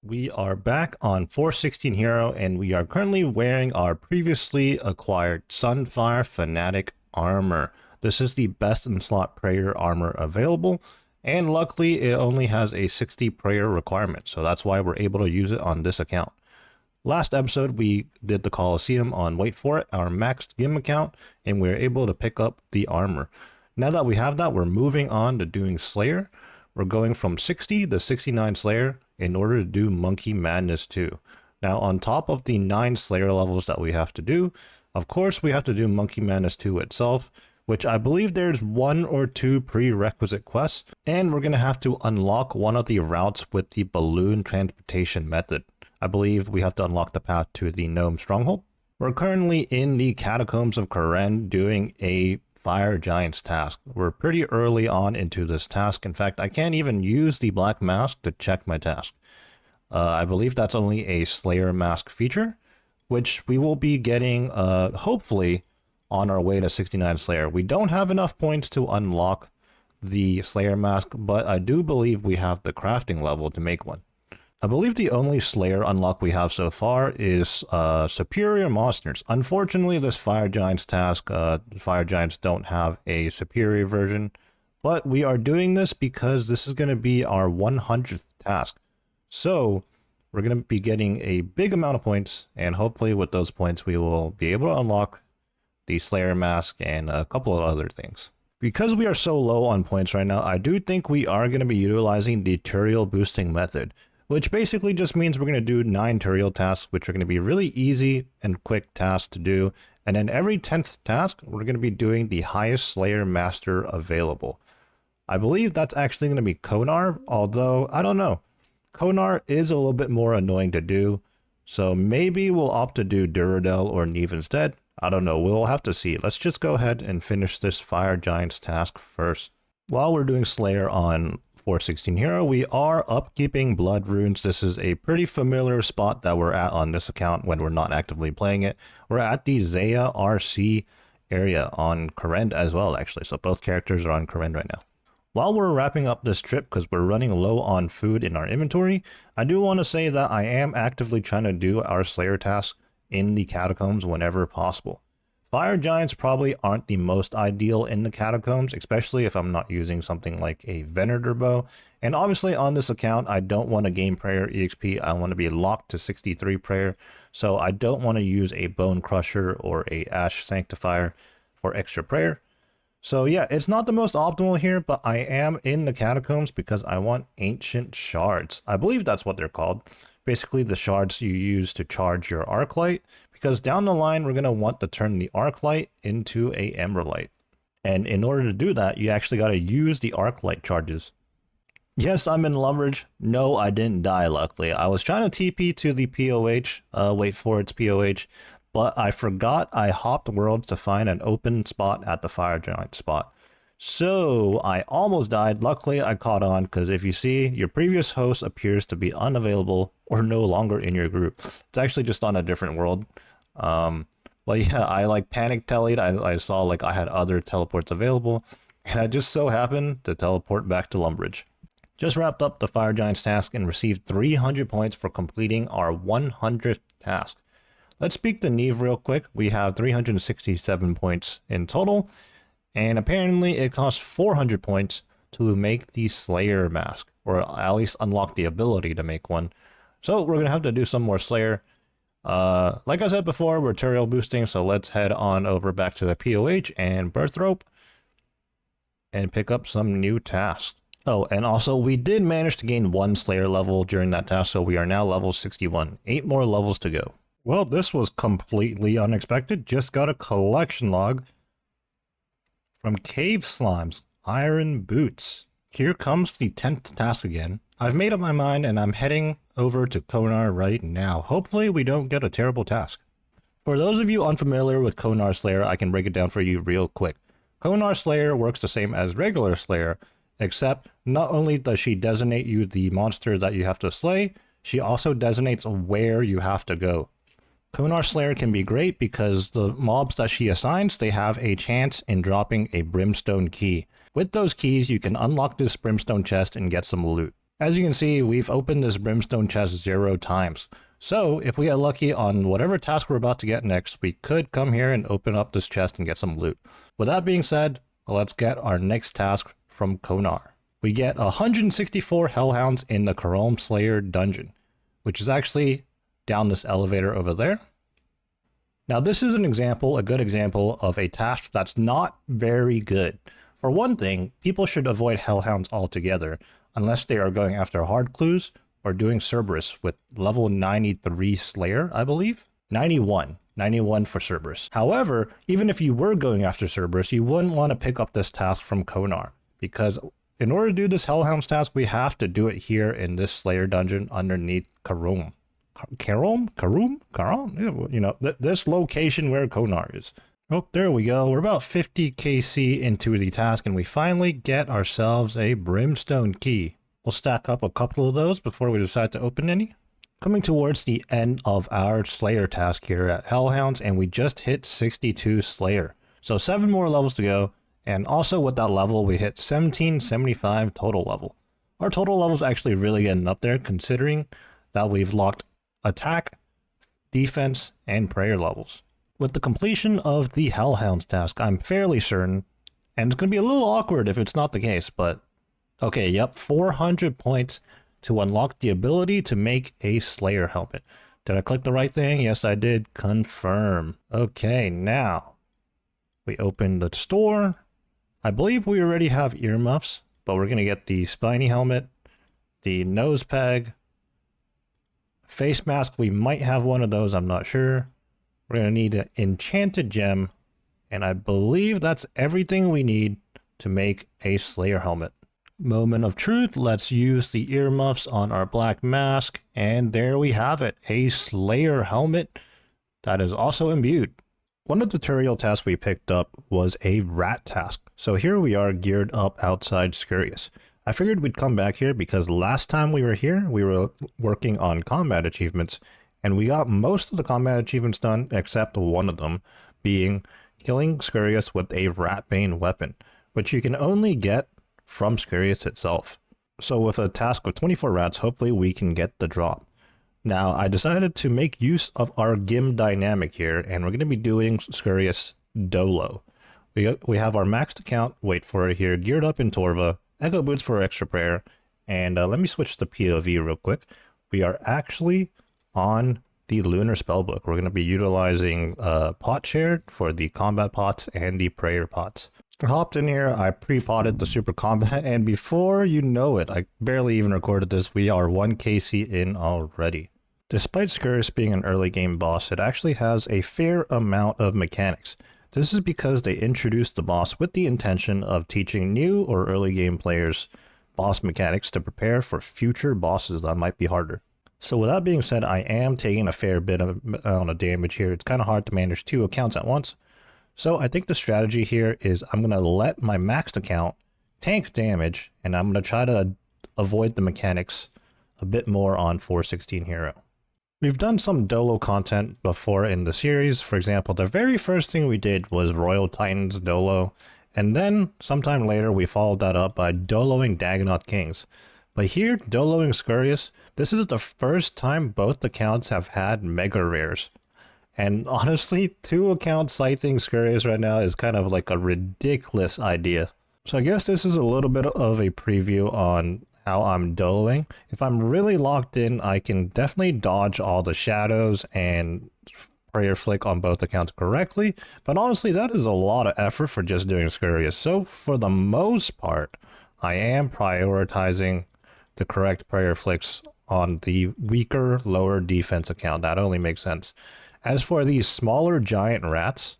We are back on 416 Hero, and we are currently wearing our previously acquired Sunfire Fanatic armor. This is the best in slot prayer armor available, and luckily it only has a 60 prayer requirement, so that's why we're able to use it on this account. Last episode we did the Coliseum on Wait For It, our maxed GIM account, and we were able to pick up the armor. Now that we have that, we're moving on to doing Slayer. We're going from 60 to 69 Slayer in order to do Monkey Madness 2. Now, on top of the 9 Slayer levels that we have to do, of course, we have to do Monkey Madness 2 itself, which I believe there's 1 or 2 prerequisite quests, and we're going to have to unlock one of the routes with the balloon transportation method. I believe we have to unlock the path to the Gnome Stronghold. We're currently in the Catacombs of Karen doing a Fire Giants task. We're pretty early on into this task. In fact, I can't even use the black mask to check my task. I believe that's only a Slayer mask feature, which we will be getting hopefully on our way to 69 Slayer. We don't have enough points to unlock the Slayer mask, but I do believe we have the crafting level to make one. I believe the only Slayer unlock we have so far is superior monsters. Unfortunately, this Fire Giants task, Fire Giants don't have a superior version, but we are doing this because this is going to be our 100th task. So we're going to be getting a big amount of points, and hopefully with those points we will be able to unlock the Slayer mask and a couple of other things. Because we are so low on points right now, I do think we are going to be utilizing the Turiel boosting method, which basically just means we're going to do 9 Turiel tasks, which are going to be really easy and quick tasks to do. And then every 10th task, we're going to be doing the highest Slayer Master available. I believe that's actually going to be Konar, although I don't know. Konar is a little bit more annoying to do, so maybe we'll opt to do Duradel or Neve instead. I don't know, we'll have to see. Let's just go ahead and finish this Fire Giants task first. While we're doing Slayer on 416 Hero, we are upkeeping Blood Runes. This is a pretty familiar spot that we're at on this account when we're not actively playing it. We're at the Zaya RC area on Karen as well, actually. So both characters are on Karen right now. While we're wrapping up this trip, because we're running low on food in our inventory, I do want to say that I am actively trying to do our Slayer task in the Catacombs whenever possible. Fire Giants probably aren't the most ideal in the Catacombs, especially if I'm not using something like a Venator bow. And obviously on this account, I don't want to gain prayer EXP. I want to be locked to 63 prayer. So I don't want to use a Bone Crusher or a Ash Sanctifier for extra prayer. So yeah, it's not the most optimal here, but I am in the Catacombs because I want Ancient Shards. I believe that's what they're called. Basically the shards you use to charge your arc light, because down the line we're going to want to turn the arc light into a emerald light. And in order to do that, you actually got to use the arc light charges. Yes, I'm in Lumbridge. No, I didn't die, luckily. I was trying to TP to the POH, wait for its POH, but I forgot I hopped worlds to find an open spot at the Fire Giant spot. So I almost died. Luckily, I caught on, because if you see, your previous host appears to be unavailable or no longer in your group. It's actually just on a different world. But yeah, I like panic tellied. I saw like I had other teleports available, and I just so happened to teleport back to Lumbridge. Just wrapped up the Fire Giants task and received 300 points for completing our 100th task. Let's speak to Neve real quick. We have 367 points in total. And apparently it costs 400 points to make the Slayer mask, or at least unlock the ability to make one. So we're going to have to do some more Slayer. Like I said before, we're Turiel boosting, so let's head on over back to the POH and Birth Rope and pick up some new tasks. Oh, and also we did manage to gain 1 Slayer level during that task, so we are now level 61. 8 more levels to go. Well, this was completely unexpected. Just got a collection log from Cave Slimes, Iron Boots. Here comes the 10th task again. I've made up my mind and I'm heading over to Konar right now. Hopefully we don't get a terrible task. For those of you unfamiliar with Konar Slayer, I can break it down for you real quick. Konar Slayer works the same as regular Slayer, except not only does she designate you the monster that you have to slay, she also designates where you have to go. Konar Slayer can be great because the mobs that she assigns, they have a chance in dropping a Brimstone key. With those keys, you can unlock this Brimstone chest and get some loot. As you can see, we've opened this brimstone chest 0 times. So if we get lucky on whatever task we're about to get next, we could come here and open up this chest and get some loot. With that being said, let's get our next task from Konar. We get 164 hellhounds in the Chrome Slayer dungeon, which is actually down this elevator over there. Now this is a good example of a task that's not very good. For one thing, people should avoid hellhounds altogether, unless they are going after hard clues or doing Cerberus with level 93 Slayer, I believe? 91 for Cerberus. However, even if you were going after Cerberus, you wouldn't want to pick up this task from Konar, because in order to do this Hellhounds task, we have to do it here in this Slayer dungeon underneath Karum. Karum? You know, this location where Konar is. Oh, there we go. We're about 50 KC into the task, and we finally get ourselves a Brimstone key. We'll stack up a couple of those before we decide to open any. Coming towards the end of our Slayer task here at Hellhounds, and we just hit 62 Slayer. So 7 more levels to go, and also with that level, we hit 1775 total level. Our total level is actually really getting up there, considering that we've locked attack, defense, and prayer levels. With the completion of the Hellhounds task, I'm fairly certain, and it's going to be a little awkward if it's not the case, but okay, yep, 400 points to unlock the ability to make a Slayer helmet. Did I click the right thing? Yes, I did. Confirm. Okay, now we open the store. I believe we already have earmuffs, but we're going to get the spiny helmet, the nose peg, face mask. We might have one of those, I'm not sure. We're going to need an enchanted gem, and I believe that's everything we need to make a Slayer helmet. Moment of truth, let's use the earmuffs on our black mask, and there we have it, a Slayer helmet that is also imbued. One of the tutorial tasks we picked up was a rat task, so here we are geared up outside Scurrius. I figured we'd come back here because last time we were here, we were working on combat achievements, and we got most of the combat achievements done except one of them, being killing Scurrius with a ratbane weapon, which you can only get from Scurrius itself. So with a task of 24 rats, hopefully we can get the drop. Now I decided to make use of our GIM dynamic here, and we're going to be doing Scurrius Dolo. We have our maxed account, wait for it here, geared up in Torva, Echo Boots for extra prayer, and let me switch to POV real quick. We are actually on the Lunar Spellbook. We're going to be utilizing pot shared for the combat pots and the prayer pots. I hopped in here, I pre-potted the super combat, and before you know it, I barely even recorded this, we are 1 KC in already. Despite Scurrius being an early game boss, it actually has a fair amount of mechanics. This is because they introduced the boss with the intention of teaching new or early game players boss mechanics to prepare for future bosses that might be harder. So with that being said, I am taking a fair bit of amount of damage here. It's kind of hard to manage 2 accounts at once. So I think the strategy here is I'm going to let my maxed account tank damage, and I'm going to try to avoid the mechanics a bit more on 416 Hero. We've done some Dolo content before in the series. For example, the very first thing we did was Royal Titans Dolo, and then sometime later we followed that up by Doloing Dagonoth Kings. But here, Doloing Scurrius, this is the first time both accounts have had mega rares. And honestly, 2 accounts scything Scurrius right now is kind of like a ridiculous idea. So I guess this is a little bit of a preview on how I'm doloing. If I'm really locked in, I can definitely dodge all the shadows and prayer flick on both accounts correctly. But honestly, that is a lot of effort for just doing Scurrius. So for the most part, I am prioritizing the correct prayer flicks on the weaker, lower defense account. That only makes sense. As for these smaller giant rats,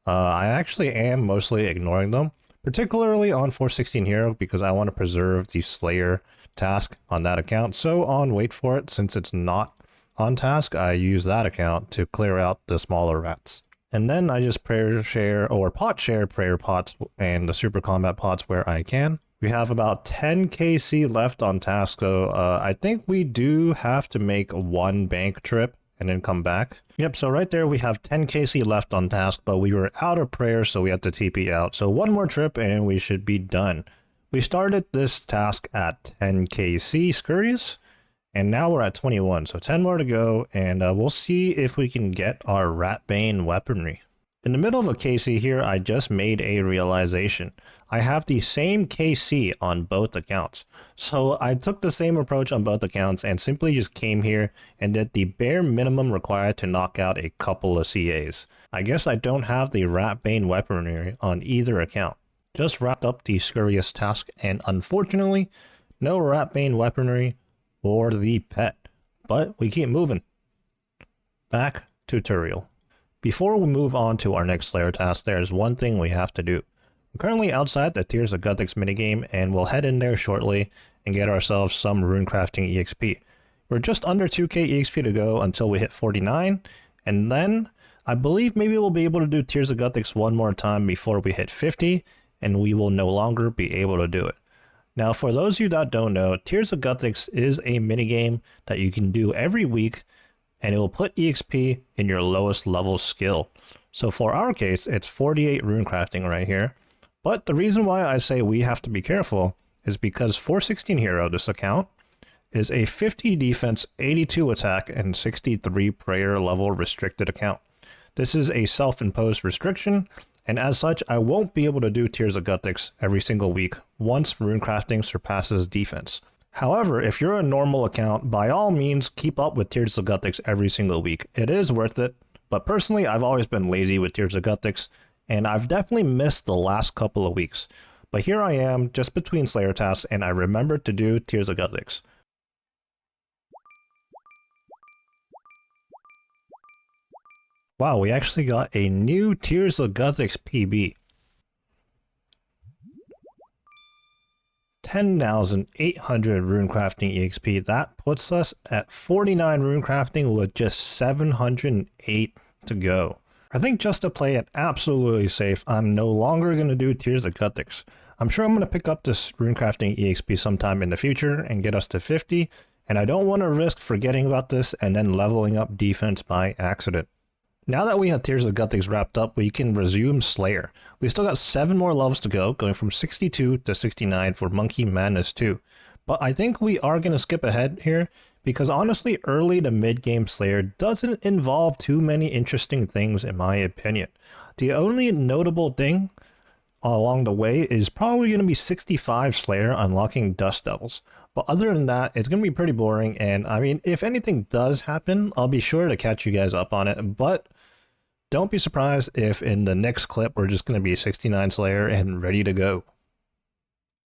I actually am mostly ignoring them, particularly on 416 Hero, because I want to preserve the Slayer task on that account. So on Wait For It, since it's not on task, I use that account to clear out the smaller rats. And then I just prayer share or pot share prayer pots and the super combat pots where I can. We have about 10 KC left on task, so I think we do have to make 1 bank trip and then come back. Yep, so right there we have 10 KC left on task, but we were out of prayer, so we had to TP out. So 1 more trip and we should be done. We started this task at 10 KC Scurrius, and now we're at 21, so 10 more to go, and we'll see if we can get our Ratbane weaponry. In the middle of a KC here, I just made a realization. I have the same KC on both accounts. So I took the same approach on both accounts and simply just came here and did the bare minimum required to knock out a couple of CAs. I guess I don't have the Ratbane weaponry on either account. Just wrapped up the Scurrius task, and unfortunately, no Ratbane weaponry or the pet. But we keep moving. Back tutorial. Before we move on to our next Slayer task, there's one thing we have to do. I'm currently outside the Tears of Guthix minigame, and we'll head in there shortly and get ourselves some runecrafting EXP. We're just under 2k EXP to go until we hit 49, and then I believe maybe we'll be able to do Tears of Guthix one more time before we hit 50, and we will no longer be able to do it. Now, for those of you that don't know, Tears of Guthix is a minigame that you can do every week, and it will put EXP in your lowest level skill. So for our case, it's 48 runecrafting right here. But the reason why I say we have to be careful is because 416 Hero, this account, is a 50 defense, 82 attack, and 63 prayer level restricted account. This is a self-imposed restriction, and as such, I won't be able to do Tears of Guthix every single week once runecrafting surpasses defense. However, if you're a normal account, by all means, keep up with Tears of Guthix every single week. It is worth it, but personally, I've always been lazy with Tears of Guthix, and I've definitely missed the last couple of weeks. But here I am, just between Slayer tasks, and I remembered to do Tears of Guthix. Wow, we actually got a new Tears of Guthix PB. 10,800 runecrafting EXP. That puts us at 49 runecrafting with just 708 to go. I think just to play it absolutely safe, I'm no longer going to do Tears of Guthix. I'm sure I'm going to pick up this runecrafting EXP sometime in the future and get us to 50, and I don't want to risk forgetting about this and then leveling up defense by accident. Now that we have Tears of Guthix wrapped up, we can resume Slayer. We still got 7 more levels to go, going from 62 to 69 for Monkey Madness 2. But I think we are going to skip ahead here, because honestly, early to mid-game Slayer doesn't involve too many interesting things in my opinion. The only notable thing along the way is probably going to be 65 Slayer unlocking Dust Devils. But other than that, it's going to be pretty boring, and I mean, if anything does happen, I'll be sure to catch you guys up on it, but don't be surprised if in the next clip we're just going to be 69 Slayer and ready to go.